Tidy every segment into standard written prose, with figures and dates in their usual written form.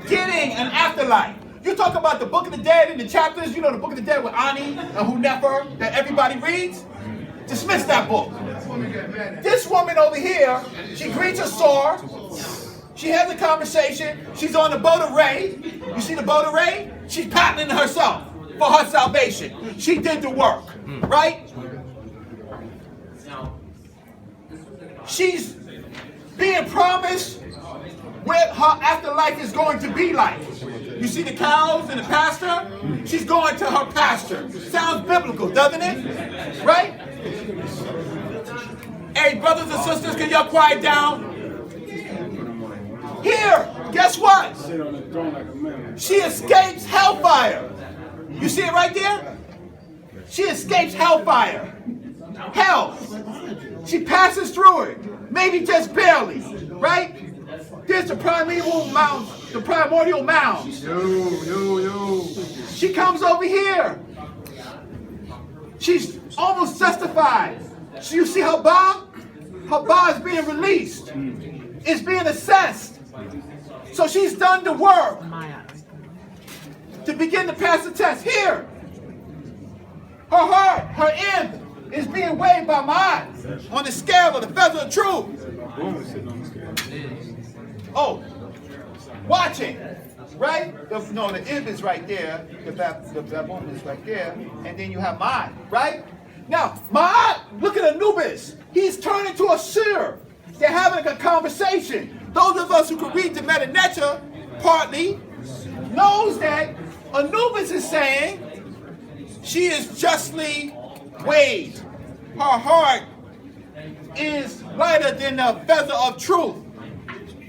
getting an afterlife. You talk about the Book of the Dead in the chapters, you know the Book of the Dead with Ani and Hunefer that everybody reads? Dismiss that book. This woman over here, she greets her sword. She has a conversation. She's on the boat of Ray. You see the boat of Ray? She's patenting herself for her salvation. She did the work, right? She's being promised what her afterlife is going to be like. You see the cows and the pasture? She's going to her pasture. Sounds biblical, doesn't it? Right? Hey, brothers and sisters, can y'all quiet down? Here, guess what? She escapes hellfire. You see it right there? She escapes hellfire. Hell. She passes through it. Maybe just barely. Right? There's the primeval mound, the primordial mound. She comes over here. She's almost justified. So you see her bar? Her bar is being released. It's being assessed. So she's done the work to begin to pass the test. Here, her heart, her end is being weighed by mine on the scale of the feather of truth. Oh, watching, right? The ib is right there, the baboon is right there, and then you have mine, right? Now, look at Anubis. He's turned into a seer. They're having a conversation. Those of us who can read the Meta Netter partly knows that Anubis is saying she is justly weighed. Her heart is lighter than the feather of truth.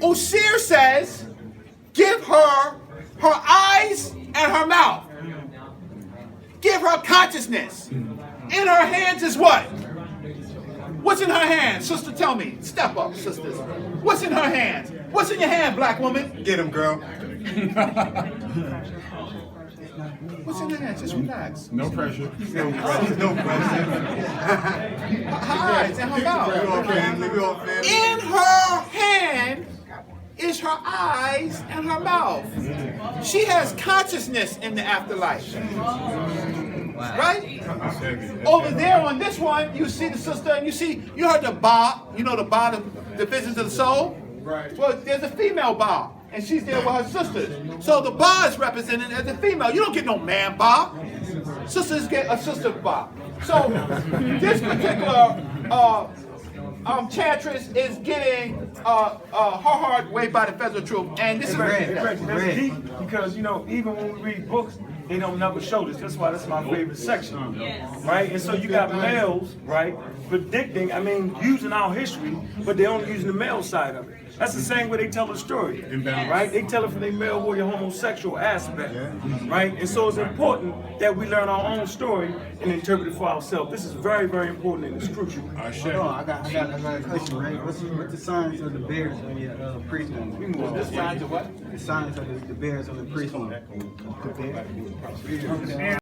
Osir says, give her her eyes and her mouth. Give her consciousness. In her hands is what? What's in her hands? Sister, tell me. Step up, sisters. What's in her hands? What's in your hand, black woman? Get him, girl. What's in her hands? Just relax. No pressure. No pressure. No pressure. Her eyes and her mouth. In her hand is her eyes and her mouth. She has consciousness in the afterlife. Right? Over there on this one, you see the sister, and you heard the Ba, you know the Ba, the visions of the soul? Right. Well, there's a female Ba, and she's there with her sisters. So the Ba is represented as a female. You don't get no man Ba. Sisters get a sister Ba. So this particular Chantress is getting her heart weighed by the feather of truth. And this is that's deep because, you know, even when we read books, they don't never show this. That's why that's my favorite section. Yes. Right? And so you got males, right, predicting, using our history, but they're only using the male side of it. That's the same way they tell the story. Right? They tell it from their male warrior homosexual aspect. Right? And so it's important that we learn our own story and interpret it for ourselves. This is very, very important and it's crucial. I got a question, right? What's the signs of the bears on your priest one? We move on. The signs of what? The signs of the bears on the priest one.